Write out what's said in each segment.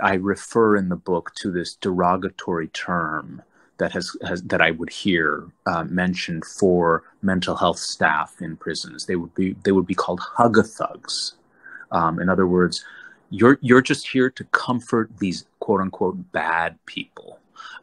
I refer in the book to this derogatory term that that I would hear mentioned for mental health staff in prisons. They would be called hug-a-thugs. In other words, you're just here to comfort these quote unquote bad people.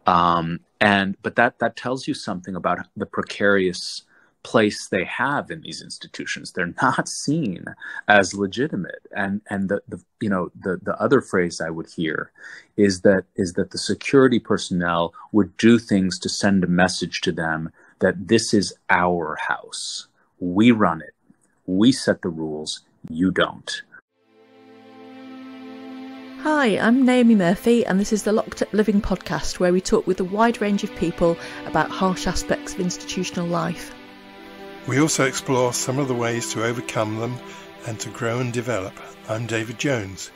But that tells you something about the precarious place they have in these institutions. They're not seen as legitimate. And the other phrase I would hear is that the security personnel would do things to send a message to them that this is our house. We run it. We set the rules. You don't. Hi, I'm Naomi Murphy, and this is the Locked Up Living podcast, where we talk with a wide range of people about harsh aspects of institutional life. We also explore some of the ways to overcome them and to grow and develop. I'm David Jones.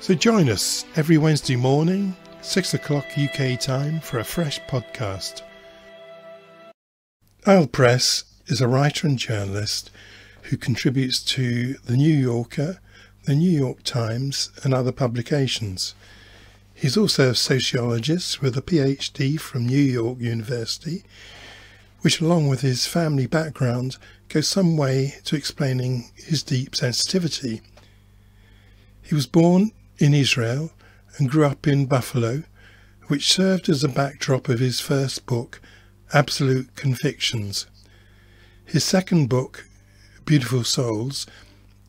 So join us every Wednesday morning, 6 o'clock UK time, for a fresh podcast. Eyal Press is a writer and journalist who contributes to The New Yorker, The New York Times and other publications. He's also a sociologist with a PhD from New York University, which along with his family background goes some way to explaining his deep sensitivity. He was born in Israel and grew up in Buffalo, which served as a backdrop of his first book, Absolute Convictions. His second book, Beautiful Souls,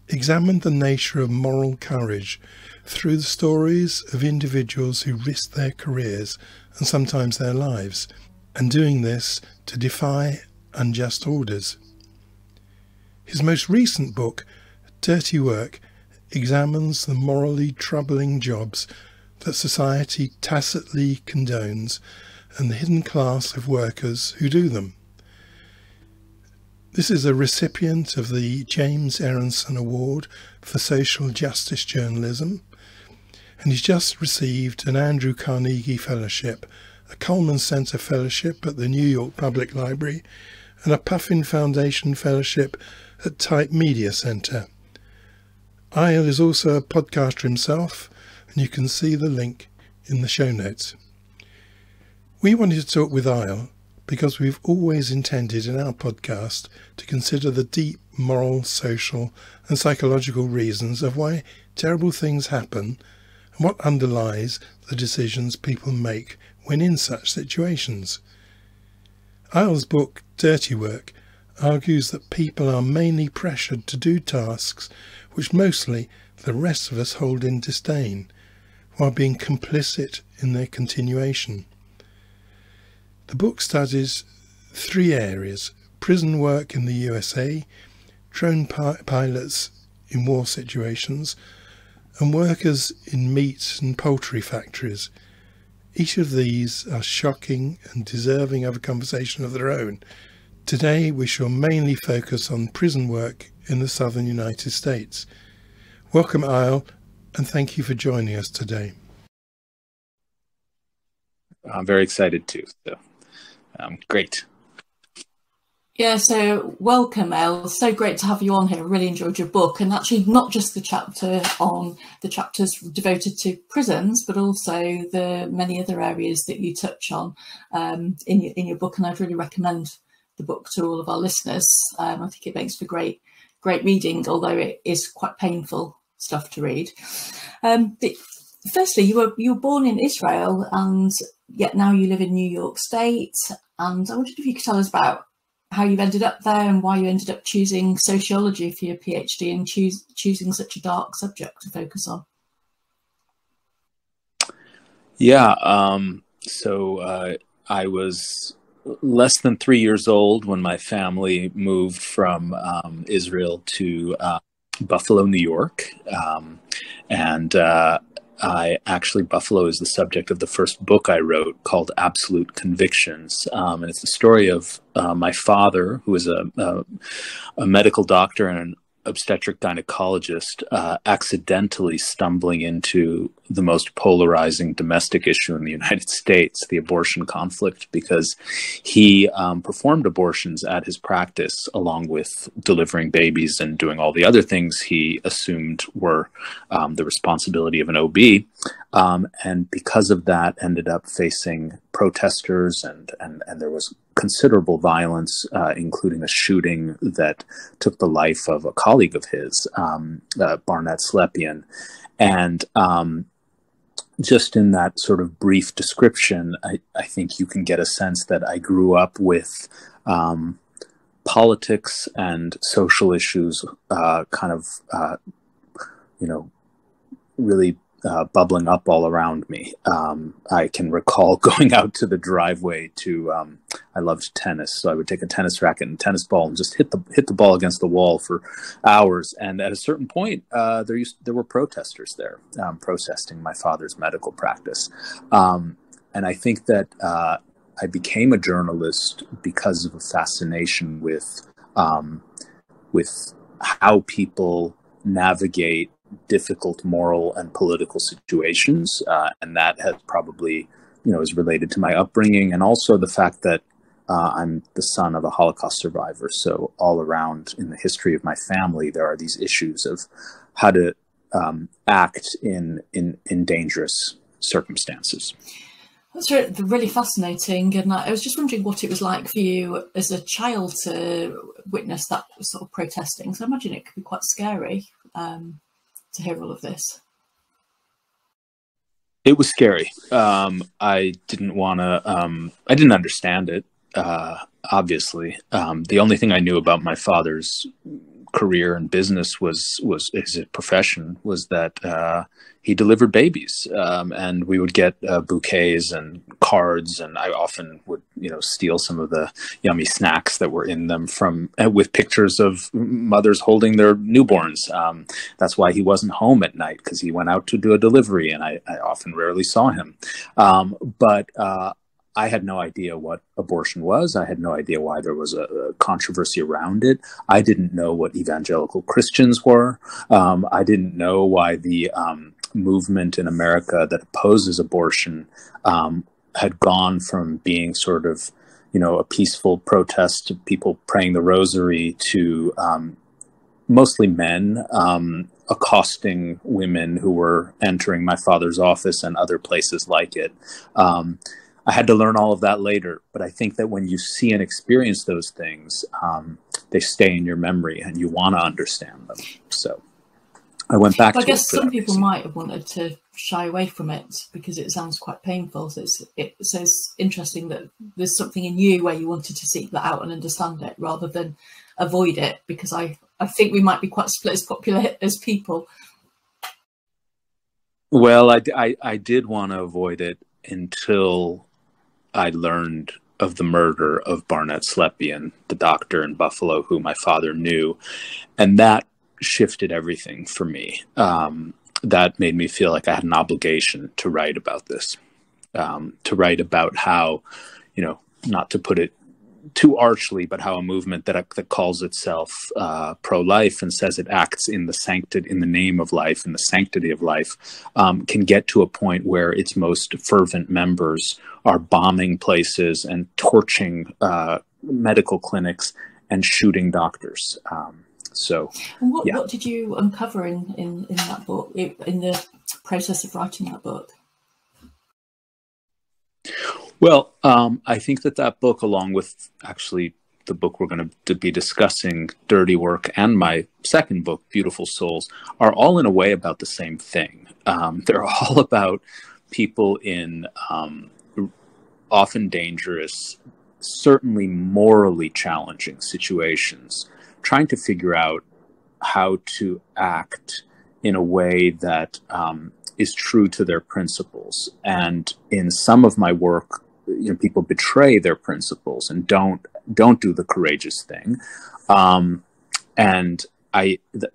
examined the nature of moral courage through the stories of individuals who risked their careers and sometimes their lives, and doing this to defy unjust orders. His most recent book, Dirty Work, examines the morally troubling jobs that society tacitly condones and the hidden class of workers who do them. This is a recipient of the James Aronson Award for Social Justice Journalism, and he's just received an Andrew Carnegie Fellowship, a Coleman Center Fellowship at the New York Public Library, and a Puffin Foundation Fellowship at Type Media Center. Eyal is also a podcaster himself, and you can see the link in the show notes. We wanted to talk with Eyal because we've always intended in our podcast to consider the deep moral, social and psychological reasons of why terrible things happen and what underlies the decisions people make when in such situations. Eyal's book, Dirty Work, argues that people are mainly pressured to do tasks which mostly the rest of us hold in disdain, while being complicit in their continuation. The book studies three areas: prison work in the USA, drone pilots in war situations, and workers in meat and poultry factories. Each of these are shocking and deserving of a conversation of their own. Today we shall mainly focus on prison work in the southern United States. Welcome, Eyal, and thank you for joining us today. I'm very excited too. So, great. Yeah, so welcome, Elle. So great to have you on here. I really enjoyed your book, and actually not just the chapters devoted to prisons, but also the many other areas that you touch on in your book. And I'd really recommend the book to all of our listeners. I think it makes for great reading, although it is quite painful stuff to read. Firstly, you were born in Israel, and yet now you live in New York State. And I wondered if you could tell us about how you ended up there and why you ended up choosing sociology for your PhD and choosing such a dark subject to focus on. Yeah, so I was less than 3 years old when my family moved from Israel to Buffalo, New York. Buffalo is the subject of the first book I wrote called Absolute Convictions. And it's the story of my father, who was a medical doctor and obstetric gynecologist, accidentally stumbling into the most polarizing domestic issue in the United States, the abortion conflict, because he performed abortions at his practice along with delivering babies and doing all the other things he assumed were the responsibility of an OB. And because of that, ended up facing protesters, and there was considerable violence, including a shooting that took the life of a colleague of his, Barnett Slepian. And just in that sort of brief description, I think you can get a sense that I grew up with politics and social issues really bubbling up all around me. I can recall going out to the driveway to, I loved tennis, so I would take a tennis racket and tennis ball and just hit the ball against the wall for hours. And at a certain point, there were protesters there protesting my father's medical practice. And I think that I became a journalist because of a fascination with how people navigate difficult moral and political situations, and that has probably, is related to my upbringing, and also the fact that I'm the son of a Holocaust survivor. So all around in the history of my family, there are these issues of how to act in dangerous circumstances. That's really fascinating, and I was just wondering what it was like for you as a child to witness that sort of protesting. So I imagine it could be quite scary to hear all of this. It was scary. I didn't want to. I didn't understand it. Obviously, the only thing I knew about my father's career and business was his profession was that he delivered babies, and we would get bouquets and cards, and I often would steal some of the yummy snacks that were in them with pictures of mothers holding their newborns. That's why he wasn't home at night, because he went out to do a delivery, and I often rarely saw him. But I had no idea what abortion was. I had no idea why there was a controversy around it. I didn't know what evangelical Christians were. I didn't know why the movement in America that opposes abortion had gone from being sort of, a peaceful protest of people praying the rosary to mostly men accosting women who were entering my father's office and other places like it. I had to learn all of that later, but I think that when you see and experience those things, they stay in your memory and you want to understand them. So I went back to it. I guess some people might have wanted to shy away from it because it sounds quite painful. So it's interesting that there's something in you where you wanted to seek that out and understand it rather than avoid it, because I think we might be quite split as people. Well, I did want to avoid it until I learned of the murder of Barnett Slepian, the doctor in Buffalo who my father knew. And that shifted everything for me. That made me feel like I had an obligation to write about this, to write about how, not to put it too archly, but how a movement that calls itself pro-life and says it acts in the name of life and the sanctity of life, can get to a point where its most fervent members are bombing places and torching medical clinics and shooting doctors. What did you uncover in that book, in the process of writing that book? Well, I think that book, along with actually the book we're going to be discussing, Dirty Work, and my second book, Beautiful Souls, are all in a way about the same thing. They're all about people in often dangerous, certainly morally challenging situations, trying to figure out how to act in a way that is true to their principles. And in some of my work, people betray their principles and don't do the courageous thing. And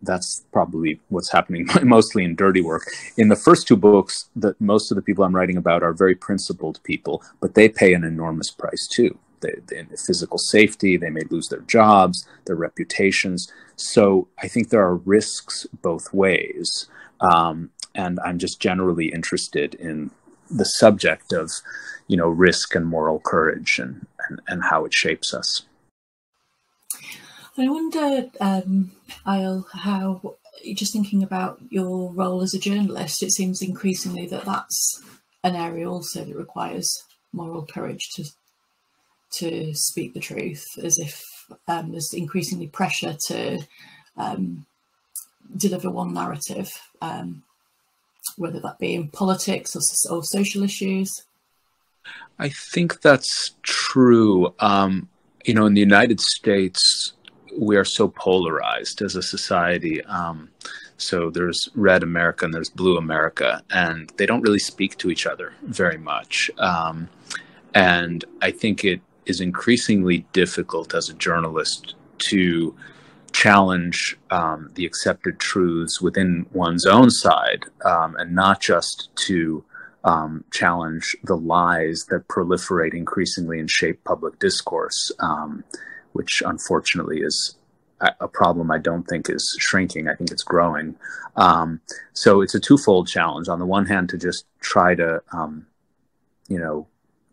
that's probably what's happening mostly in Dirty Work. In the first two books, most of the people I'm writing about are very principled people, but they pay an enormous price too. They physical safety, they may lose their jobs, their reputations. So I think there are risks both ways. And I'm just generally interested in the subject of, risk and moral courage and how it shapes us. I wonder, Eyal, how, just thinking about your role as a journalist, it seems increasingly that that's an area also that requires moral courage to speak the truth, as if there's increasingly pressure to deliver one narrative, whether that be in politics or social issues. I think that's true. In the United States, we are so polarized as a society. So there's red America and there's blue America, and they don't really speak to each other very much. And I think it is increasingly difficult as a journalist to challenge the accepted truths within one's own side, and not just to challenge the lies that proliferate increasingly and shape public discourse, which unfortunately is a problem I don't think is shrinking. I think it's growing. So it's a twofold challenge. On the one hand, to just try to,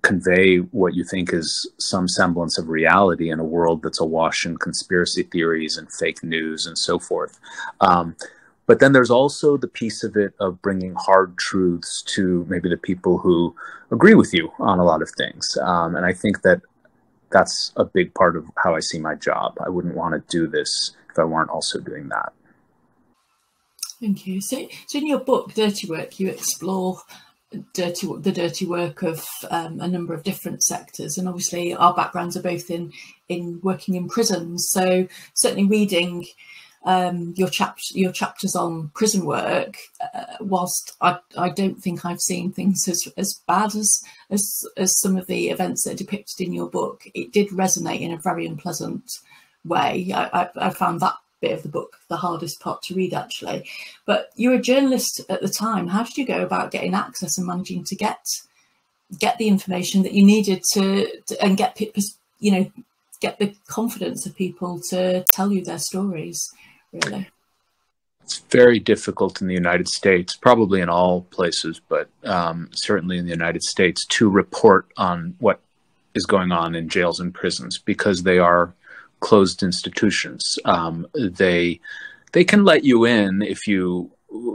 convey what you think is some semblance of reality in a world that's awash in conspiracy theories and fake news and so forth. But then there's also the piece of it of bringing hard truths to maybe the people who agree with you on a lot of things. And I think that that's a big part of how I see my job. I wouldn't want to do this if I weren't also doing that. Thank you. So in your book, Dirty Work, you explore the dirty work of a number of different sectors, and obviously our backgrounds are both in working in prisons. So certainly reading your chapters on prison work, whilst I don't think I've seen things as bad as some of the events that are depicted in your book, it did resonate in a very unpleasant way. I found that bit of the book the hardest part to read, actually. But you were a journalist at the time. How did you go about getting access and managing to get the information that you needed and get the confidence of people to tell you their stories, really? It's very difficult in the United States, probably in all places, but certainly in the United States, to report on what is going on in jails and prisons, because they are closed institutions. They can let you in if you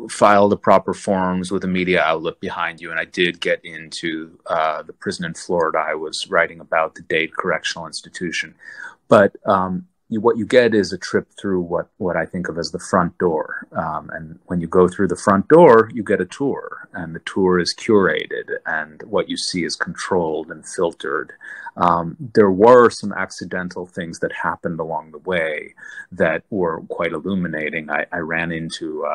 file the proper forms with a media outlet behind you. And I did get into the prison in Florida. I was writing about the Dade Correctional Institution. But what you get is a trip through what I think of as the front door. And when you go through the front door, you get a tour, and the tour is curated, and what you see is controlled and filtered. There were some accidental things that happened along the way that were quite illuminating. I ran into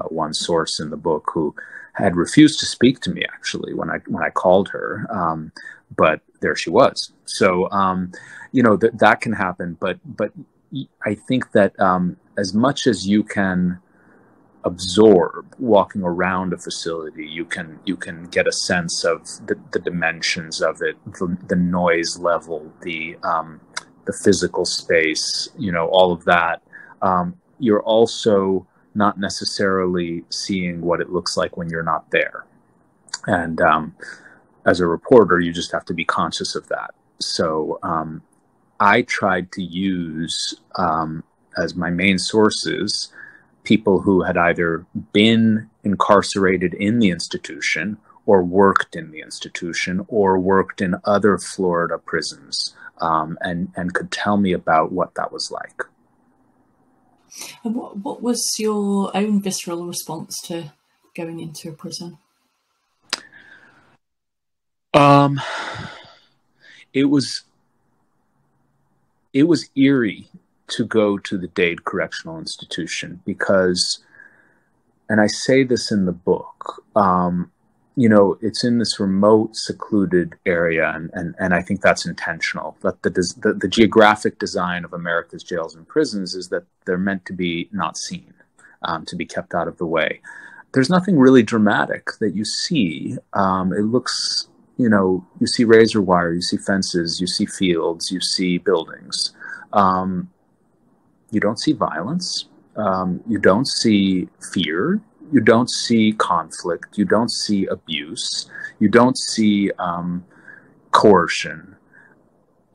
one source in the book who had refused to speak to me, actually, when I called her, but there she was. So that can happen, but I think that as much as you can absorb walking around a facility, you can get a sense of the dimensions of it, the noise level, the physical space, all of that. You're also not necessarily seeing what it looks like when you're not there. And as a reporter, you just have to be conscious of that. So I tried to use as my main sources people who had either been incarcerated in the institution or worked in the institution or worked in other Florida prisons, and could tell me about what that was like. And what was your own visceral response to going into a prison? It was eerie to go to the Dade Correctional Institution because, and I say this in the book, it's in this remote, secluded area, and I think that's intentional. That the geographic design of America's jails and prisons is that they're meant to be not seen, to be kept out of the way. There's nothing really dramatic that you see. It looks, you see razor wire, you see fences, you see fields, you see buildings. You don't see violence. You don't see fear. You don't see conflict. You don't see abuse. You don't see coercion.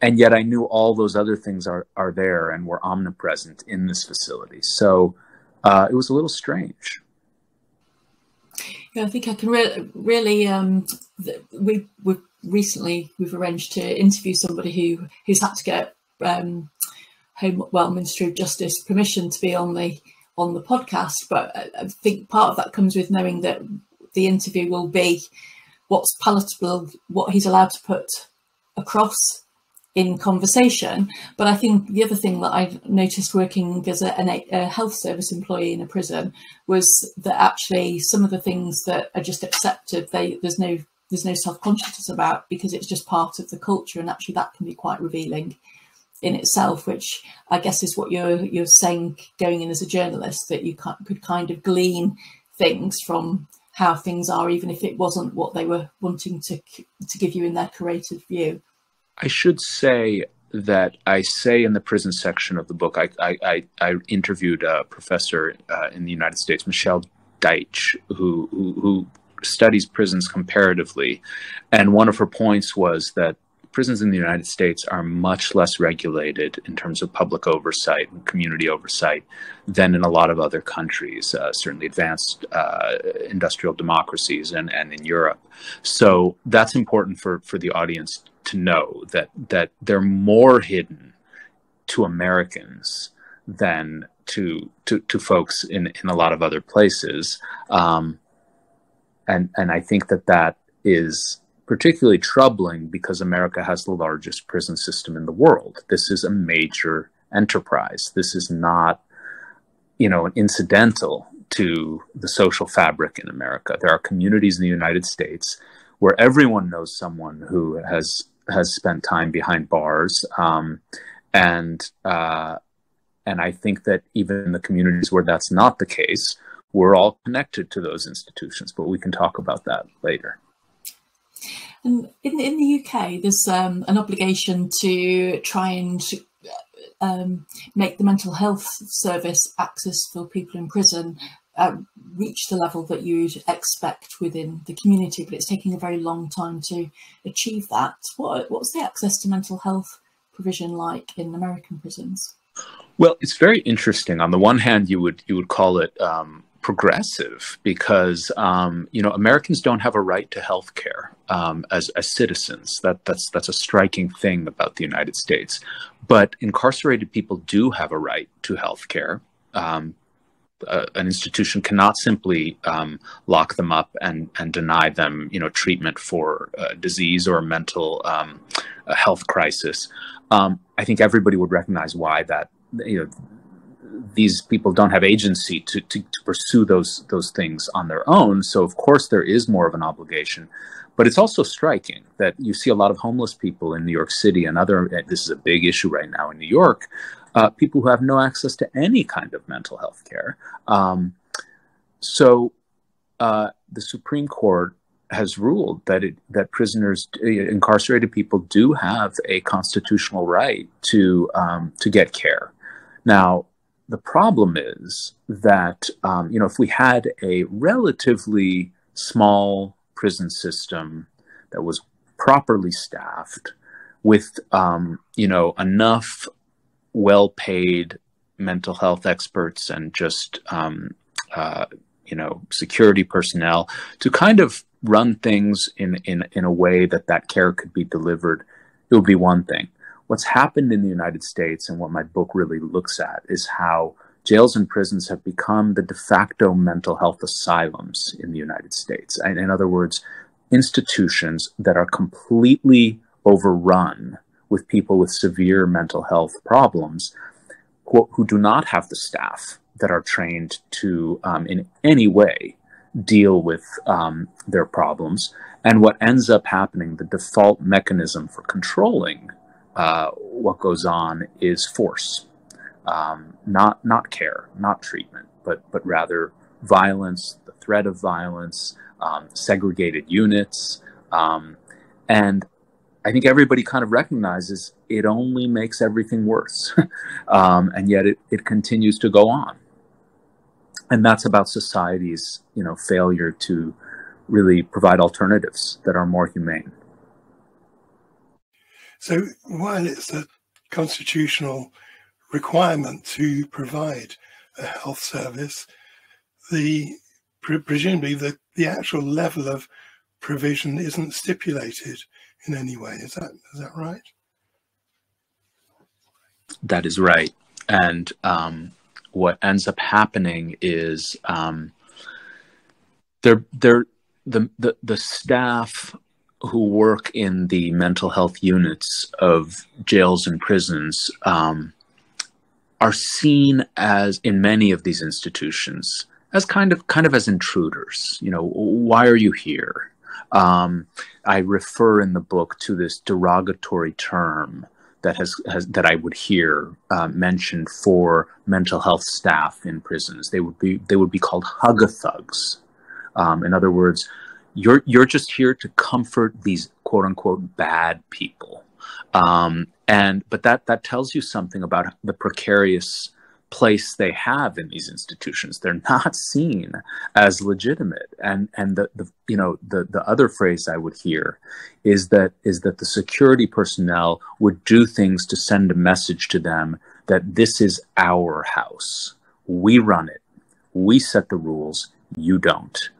And yet I knew all those other things are there and were omnipresent in this facility. So it was a little strange. Yeah, I think I can really. We've arranged to interview somebody who's had to get Ministry of Justice permission to be on the podcast. But I think part of that comes with knowing that the interview will be what's palatable, what he's allowed to put across in conversation. But I think the other thing that I've noticed working as a health service employee in a prison was that actually some of the things that are just accepted, there's no self-consciousness about, because it's just part of the culture, and actually that can be quite revealing in itself, which I guess is what you're saying going in as a journalist, that you could kind of glean things from how things are, even if it wasn't what they were wanting to give you in their curated view. I should say that I say in the prison section of the book, I interviewed a professor in the United States, Michelle Deitch, who studies prisons comparatively. And one of her points was that prisons in the United States are much less regulated in terms of public oversight and community oversight than in a lot of other countries, certainly advanced industrial democracies and in Europe. So that's important for the audience to know, that they're more hidden to Americans than to folks in a lot of other places. And I think that is particularly troubling because America has the largest prison system in the world. This is a major enterprise. This is not, an incidental to the social fabric in America. There are communities in the United States where everyone knows someone who has spent time behind bars. And I think that even in the communities where that's not the case, we're all connected to those institutions, but we can talk about that later. And in the UK, there's an obligation to try and make the mental health service access for people in prison reach the level that you'd expect within the community, but it's taking a very long time to achieve that. What's the access to mental health provision like in American prisons? Well, it's very interesting. On the one hand, you would call it progressive because Americans don't have a right to health care as citizens. That's a striking thing about the United States. But incarcerated people do have a right to health care. An institution cannot simply lock them up and deny them, treatment for disease or a mental health crisis. I think everybody would recognize why that these people don't have agency to pursue those things on their own. So of course there is more of an obligation, but it's also striking that you see a lot of homeless people in New York City and this is a big issue right now in New York, people who have no access to any kind of mental health care. So the Supreme Court has ruled that prisoners, incarcerated people, do have a constitutional right to get care. Now, the problem is that if we had a relatively small prison system that was properly staffed with enough well-paid mental health experts and just security personnel to kind of run things in a way that care could be delivered, it would be one thing. What's happened in the United States, and what my book really looks at, is how jails and prisons have become the de facto mental health asylums in the United States. In other words, institutions that are completely overrun with people with severe mental health problems who do not have the staff that are trained to in any way deal with their problems. And what ends up happening, the default mechanism for controlling what goes on, is force, not care, not treatment, but rather violence, the threat of violence, segregated units, and I think everybody kind of recognizes it only makes everything worse. And yet it continues to go on. And that's about society's, failure to really provide alternatives that are more humane. So while it's a constitutional requirement to provide a health service, presumably the actual level of provision isn't stipulated in any way. Is that right? That is right. And what ends up happening is the staff who work in the mental health units of jails and prisons are seen as, in many of these institutions, as kind of as intruders. Why are you here? I refer in the book to this derogatory term that I would hear mentioned for mental health staff in prisons. They would be called hug-a-thugs. In other words, you're just here to comfort these quote unquote bad people. But that tells you something about the precarious place they have in these institutions. They're not seen as legitimate. And the other phrase I would hear is that the security personnel would do things to send a message to them that this is our house. We run it. We set the rules. You don't.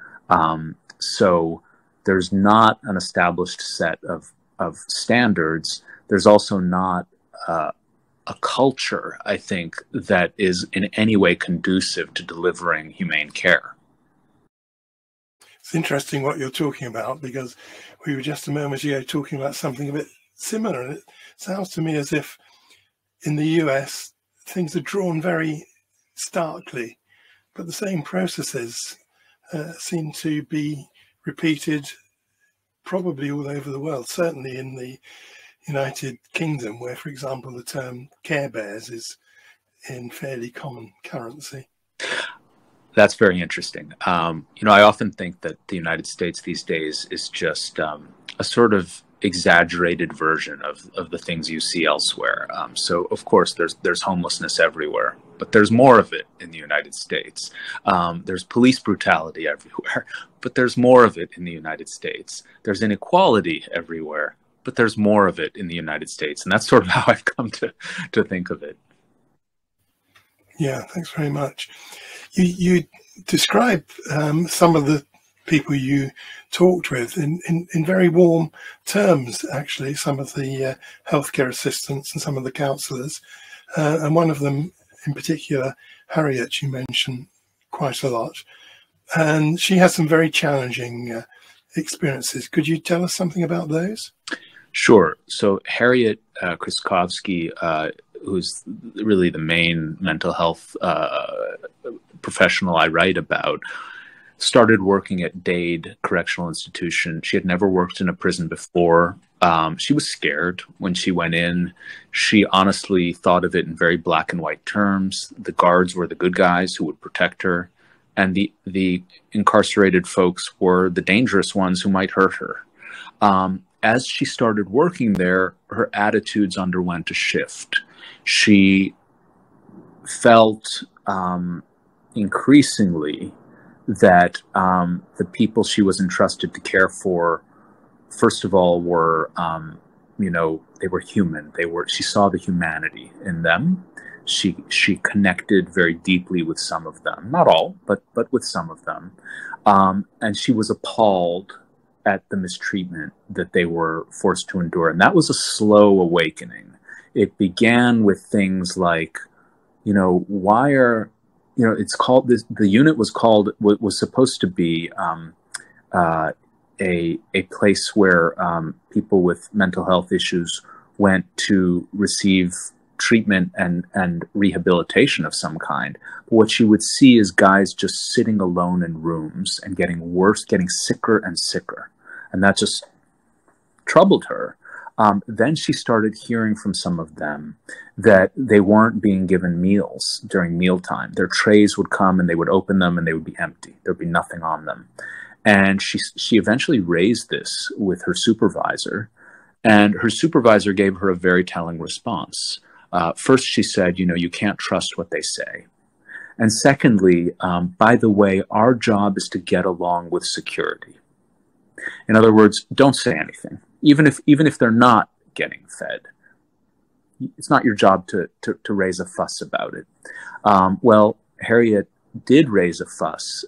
So there's not an established set of standards. There's also not a culture, I think, that is in any way conducive to delivering humane care. It's interesting what you're talking about, because we were just a moment ago talking about something a bit similar, and it sounds to me as if in the US things are drawn very starkly, but the same processes seem to be repeated probably all over the world, certainly in the United Kingdom, where, for example, the term Care Bears is in fairly common currency. That's very interesting. I often think that the United States these days is just a sort of exaggerated version of the things you see elsewhere. So, of course, there's homelessness everywhere, but there's more of it in the United States. There's police brutality everywhere, but there's more of it in the United States. There's inequality everywhere, but there's more of it in the United States. And that's sort of how I've come to think of it. Yeah, thanks very much. You describe some of the people you talked with in very warm terms, actually, some of the healthcare assistants and some of the counsellors. And one of them in particular, Harriet, you mentioned quite a lot. And she has some very challenging experiences. Could you tell us something about those? Sure. So Harriet Kryskovsky, who's really the main mental health professional I write about, started working at Dade Correctional Institution. She had never worked in a prison before. She was scared when she went in. She honestly thought of it in very black and white terms. The guards were the good guys who would protect her, and the incarcerated folks were the dangerous ones who might hurt her. As she started working there, her attitudes underwent a shift. She felt increasingly that the people she was entrusted to care for, first of all, were, they were human. She saw the humanity in them. She connected very deeply with some of them, not all, but with some of them. And she was appalled at the mistreatment that they were forced to endure. And that was a slow awakening. It began with things like, why are, it's called this, the unit was supposed to be a place where people with mental health issues went to receive treatment and rehabilitation of some kind. But what she would see is guys just sitting alone in rooms and getting worse, getting sicker and sicker. And that just troubled her. Then she started hearing from some of them that they weren't being given meals during mealtime. Their trays would come and they would open them and they would be empty. There'd be nothing on them. And she eventually raised this with her supervisor. And her supervisor gave her a very telling response. First, she said, you can't trust what they say. And secondly, by the way, our job is to get along with security. In other words, don't say anything, even if they're not getting fed. It's not your job to raise a fuss about it. Well, Harriet did raise a fuss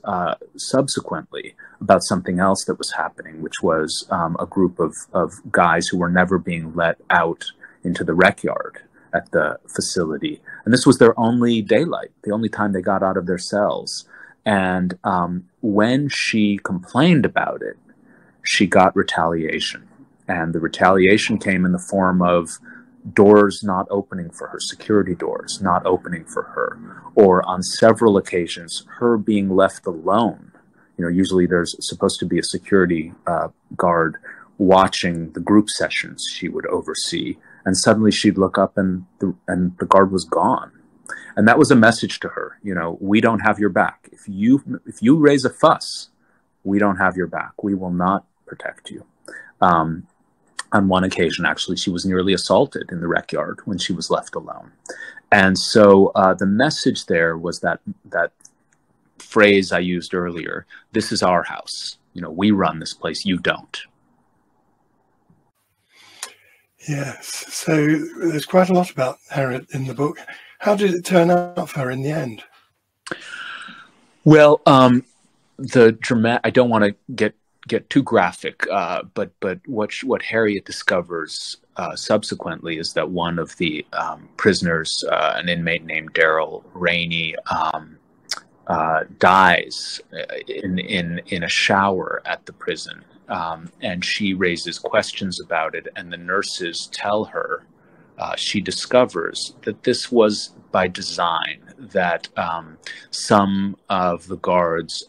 subsequently about something else that was happening, which was a group of guys who were never being let out into the rec yard at the facility. And this was their only daylight, the only time they got out of their cells. And when she complained about it, she got retaliation. And the retaliation came in the form of doors not opening for her, security doors not opening for her, or on several occasions, her being left alone. Usually there's supposed to be a security guard watching the group sessions she would oversee, and suddenly she'd look up and the guard was gone. And that was a message to her, we don't have your back. If you raise a fuss, we don't have your back. We will not protect you. On one occasion, actually, she was nearly assaulted in the rec yard when she was left alone. And so the message there was that phrase I used earlier, this is our house. We run this place, you don't. Yes, so there's quite a lot about Harriet in the book. How did it turn out for her in the end? Well, I don't want to get too graphic, but what Harriet discovers subsequently is that one of the prisoners, an inmate named Daryl Rainey, dies in a shower at the prison, and she raises questions about it, and the nurses tell her she discovers that this was by design, that some of the guards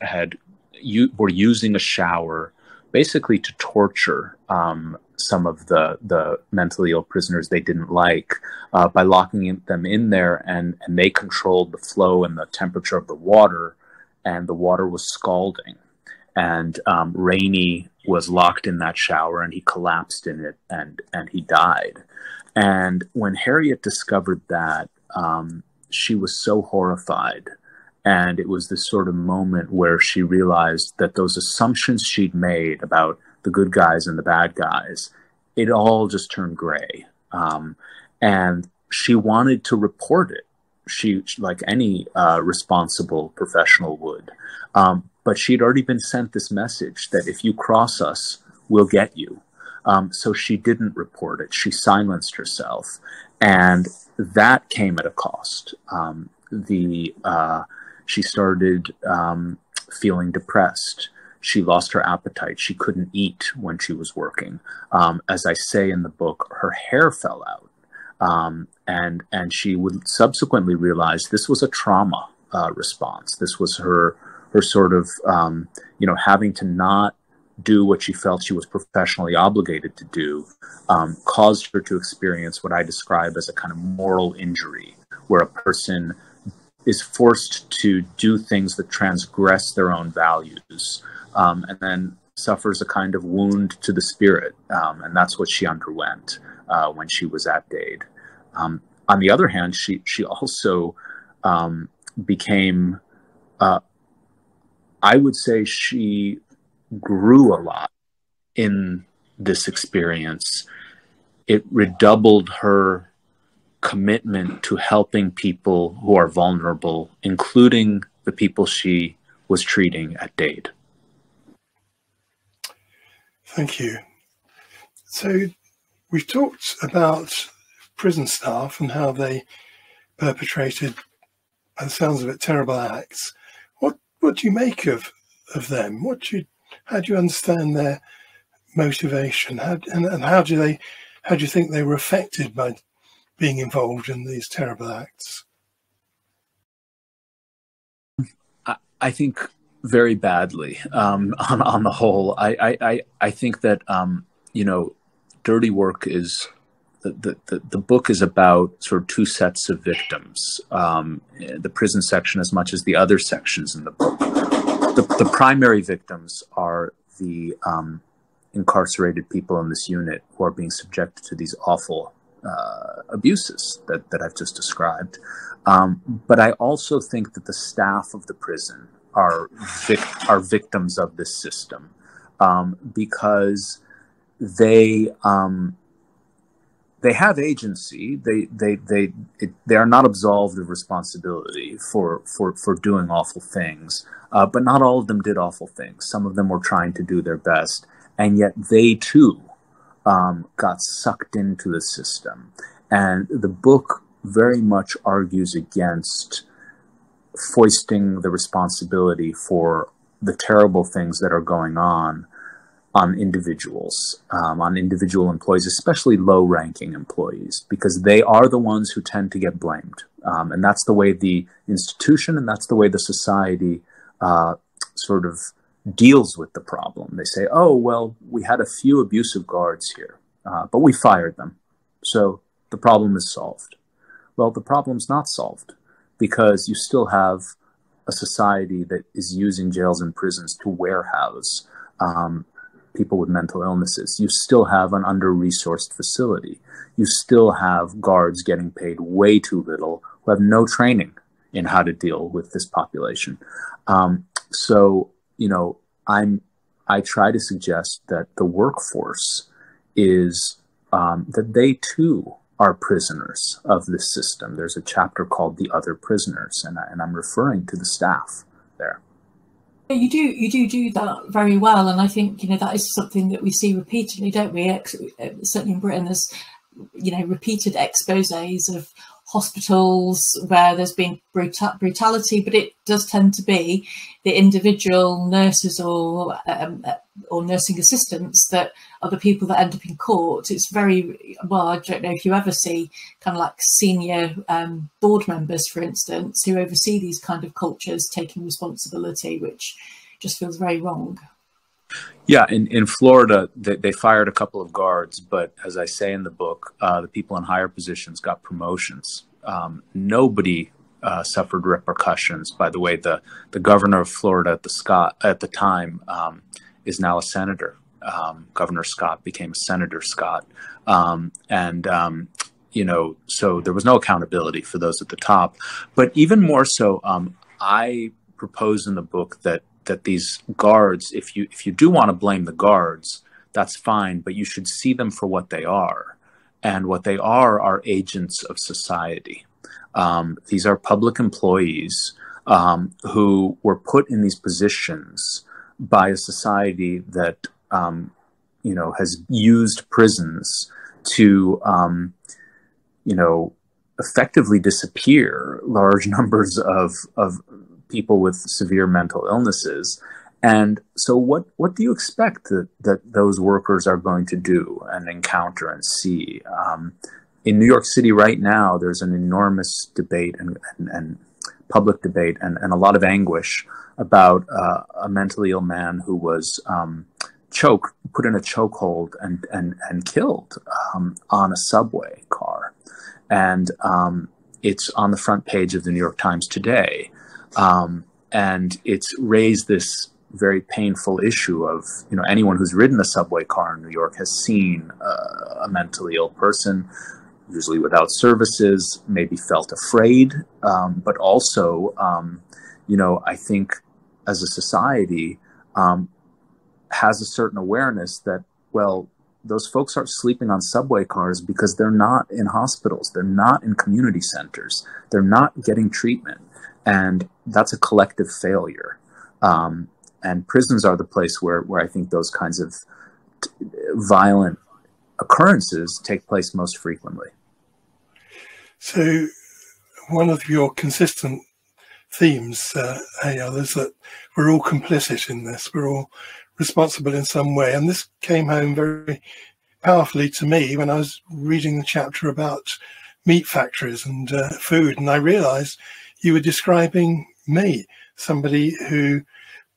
were using a shower basically to torture some of the mentally ill prisoners they didn't like by locking them in there, and they controlled the flow and the temperature of the water, and the water was scalding. And Rainey was locked in that shower, and he collapsed in it, and he died. And when Harriet discovered that, she was so horrified. And it was this sort of moment where she realized that those assumptions she'd made about the good guys and the bad guys, it all just turned gray. And she wanted to report it. She, like any responsible professional would. But she'd already been sent this message that if you cross us, we'll get you. So she didn't report it. She silenced herself. And that came at a cost. She started feeling depressed. She lost her appetite. She couldn't eat when she was working. As I say in the book, her hair fell out. And she would subsequently realize this was a trauma response. This was her sort of, having to not do what she felt she was professionally obligated to do, caused her to experience what I describe as a kind of moral injury, where a person is forced to do things that transgress their own values, and then suffers a kind of wound to the spirit. And that's what she underwent when she was at Dade. On the other hand, she also became, I would say she grew a lot in this experience. It redoubled her commitment to helping people who are vulnerable, including the people she was treating at Dade. Thank you. So we've talked about prison staff and how they perpetrated, by the sounds of it, terrible acts. What do you make of them? How do you understand their motivation? And how do you think they were affected by being involved in these terrible acts? I think very badly. On the whole, I think that dirty work is the book is about sort of two sets of victims, the prison section as much as the other sections in the book. The primary victims are the incarcerated people in this unit who are being subjected to these awful abuses that I've just described. But I also think that the staff of the prison are victims of this system, because they have agency. They are not absolved of responsibility for doing awful things. But not all of them did awful things. Some of them were trying to do their best, and yet they too got sucked into the system. And the book very much argues against foisting the responsibility for the terrible things that are going on individuals, on individual employees, especially low-ranking employees, because they are the ones who tend to get blamed. And that's the way the institution and that's the way the society sort of deals with the problem. They say, oh, well, we had a few abusive guards here, but we fired them, so the problem is solved. Well, the problem's not solved, because you still have a society that is using jails and prisons to warehouse people with mental illnesses. You still have an under-resourced facility. You still have guards getting paid way too little who have no training in how to deal with this population. So, I try to suggest that the workforce is, that they too are prisoners of this system. There's a chapter called The Other Prisoners, and I'm referring to the staff there. You do that very well, and I think that is something that we see repeatedly, don't we? Certainly in Britain, there's repeated exposés of hospitals where there's been brutality, but it does tend to be the individual nurses or nursing assistants that are the people that end up in court. It's very well. I don't know if you ever see kind of like senior board members, for instance, who oversee these kind of cultures taking responsibility, which just feels very wrong. Yeah, in Florida, they fired a couple of guards, but as I say in the book, the people in higher positions got promotions. Nobody suffered repercussions. By the way, the governor of Florida at the time is now a senator. Governor Scott became Senator Scott, so there was no accountability for those at the top. But even more so, I propose in the book that these guards, if you do want to blame the guards, that's fine, but you should see them for what they are. And what they are agents of society. These are public employees who were put in these positions by a society that has used prisons to effectively disappear large numbers of people with severe mental illnesses. And so what do you expect that those workers are going to do and encounter and see? In New York City right now, there's an enormous debate and public debate and a lot of anguish about a mentally ill man who was put in a chokehold and killed on a subway car. And it's on the front page of the New York Times today. And it's raised this very painful issue of, anyone who's ridden a subway car in New York has seen a mentally ill person, usually without services, maybe felt afraid, but also, I think as a society has a certain awareness that, well, those folks are sleeping on subway cars because they're not in hospitals, they're not in community centers, they're not getting treatment. And that's a collective failure. And prisons are the place where I think those kinds of violent occurrences take place most frequently. So one of your consistent themes, Eyal, is that we're all complicit in this. We're all responsible in some way. And this came home very powerfully to me when I was reading the chapter about meat factories and food. And I realized you were describing me, somebody who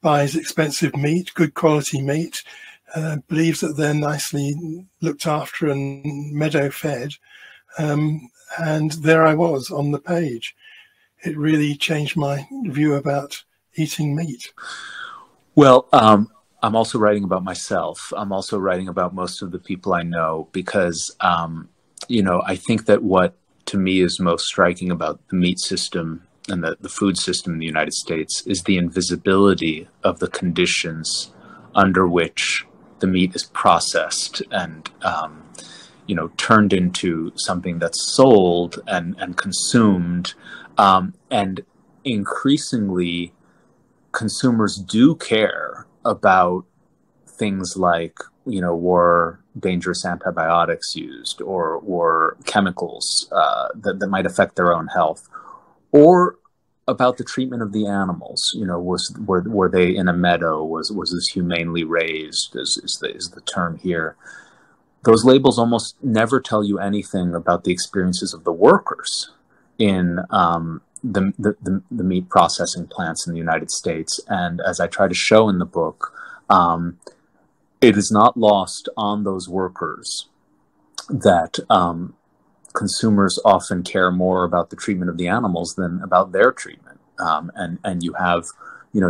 buys expensive meat, good quality meat, believes that they're nicely looked after and meadow fed. And there I was on the page. It really changed my view about eating meat. Well, I'm also writing about myself. I'm also writing about most of the people I know because, I think that what to me is most striking about the meat system and the food system in the United States is the invisibility of the conditions under which the meat is processed and, turned into something that's sold and consumed. And increasingly, consumers do care about things like, were dangerous antibiotics used or chemicals that might affect their own health, or about the treatment of the animals. Were they in a meadow? Was this humanely raised? Is the term here? Those labels almost never tell you anything about the experiences of the workers in the meat processing plants in the United States. And as I try to show in the book, it is not lost on those workers that consumers often care more about the treatment of the animals than about their treatment. And you have,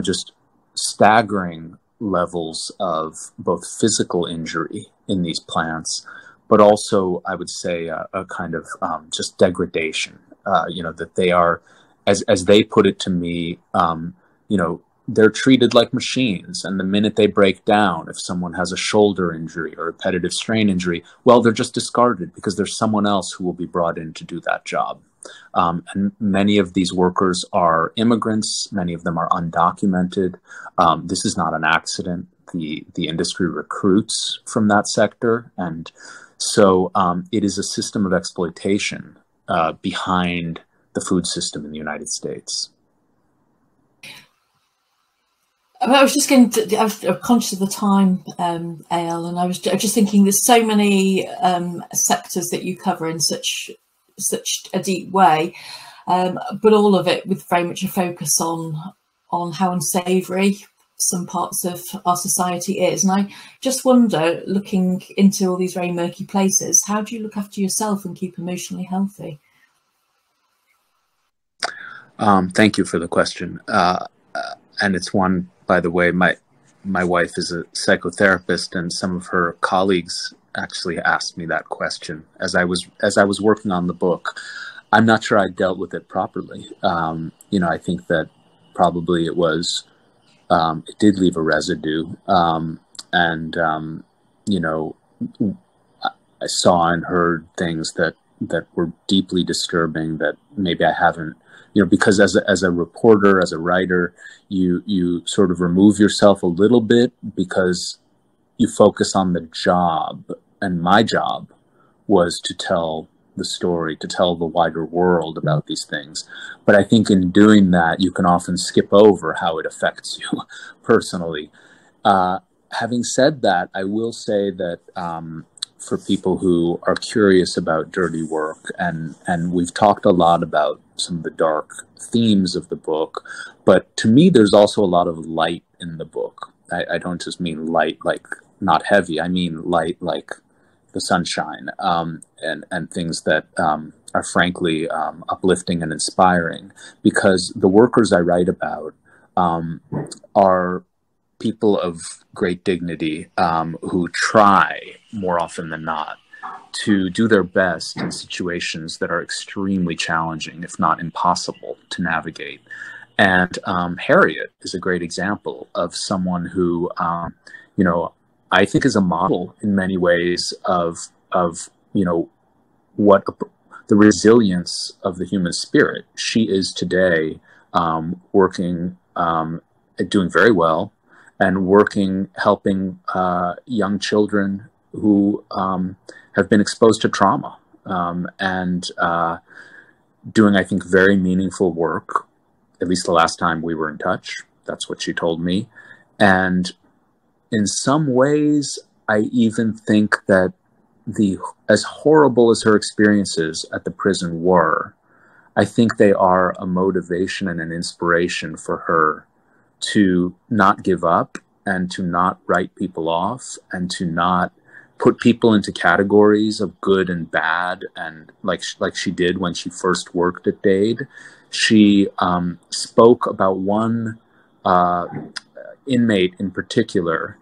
just staggering levels of both physical injury in these plants, but also, I would say, a kind of just degradation, that they are, as they put it to me, they're treated like machines. And the minute they break down, if someone has a shoulder injury or repetitive strain injury, well, they're just discarded because there's someone else who will be brought in to do that job. And many of these workers are immigrants. Many of them are undocumented. This is not an accident. The industry recruits from that sector. And so it is a system of exploitation behind the food system in the United States. I was just I was conscious of the time, Eyal, and I was just thinking there's so many sectors that you cover in such a deep way, but all of it with very much a focus on how unsavoury some parts of our society is. And I just wonder, looking into all these very murky places, how do you look after yourself and keep emotionally healthy? Thank you for the question. And it's one, by the way, my wife is a psychotherapist, and some of her colleagues actually asked me that question as I was working on the book. I'm not sure I dealt with it properly. I think that probably it did leave a residue. I saw and heard things that were deeply disturbing that maybe I haven't, because as a reporter, as a writer, you sort of remove yourself a little bit because you focus on the job. And my job was to tell the story, to tell the wider world about these things. But I think in doing that, you can often skip over how it affects you personally. Having said that, I will say that for people who are curious about dirty work, and we've talked a lot about some of the dark themes of the book, but to me, there's also a lot of light in the book. I don't just mean light like not heavy. I mean light like the sunshine, and things that are frankly uplifting and inspiring, because the workers I write about are people of great dignity who try, more often than not, to do their best in situations that are extremely challenging, if not impossible, to navigate. And Harriet is a great example of someone who, I think is a model in many ways of what the resilience of the human spirit. She is today working, doing very well, and working, helping young children who have been exposed to trauma, and doing, I think, very meaningful work, at least the last time we were in touch. That's what she told me. And in some ways, I even think that as horrible as her experiences at the prison were, I think they are a motivation and an inspiration for her to not give up, and to not write people off, and to not put people into categories of good and bad. And like she did when she first worked at Dade, she spoke about one inmate in particular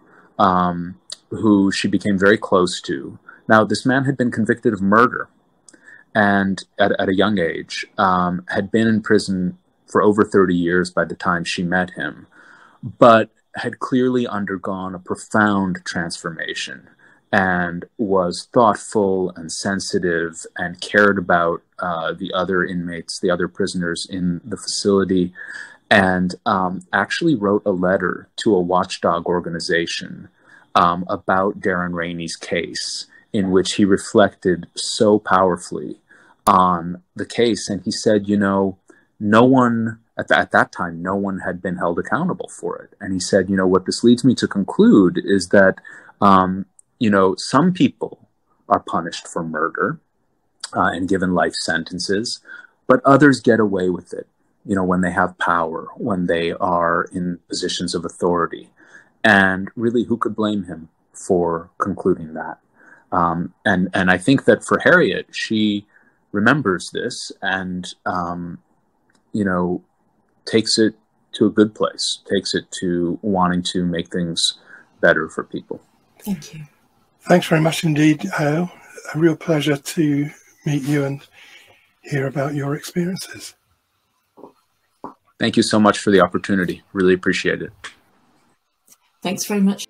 who she became very close to. Now, this man had been convicted of murder, and at a young age, had been in prison for over 30 years by the time she met him, but had clearly undergone a profound transformation and was thoughtful and sensitive and cared about the other inmates, the other prisoners in the facility, and actually wrote a letter to a watchdog organization about Darren Rainey's case, in which he reflected so powerfully on the case. And he said, you know, no one, at that time, no one had been held accountable for it. And he said, you know, what this leads me to conclude is that, you know, some people are punished for murder and given life sentences, but others get away with it, you know, when they have power, when they are in positions of authority. And really, who could blame him for concluding that? And I think that for Harriet, she remembers this and, you know, takes it to a good place, takes it to wanting to make things better for people. Thank you. Thanks very much indeed, Eyal. A real pleasure to meet you and hear about your experiences. Thank you so much for the opportunity. Really appreciate it. Thanks very much.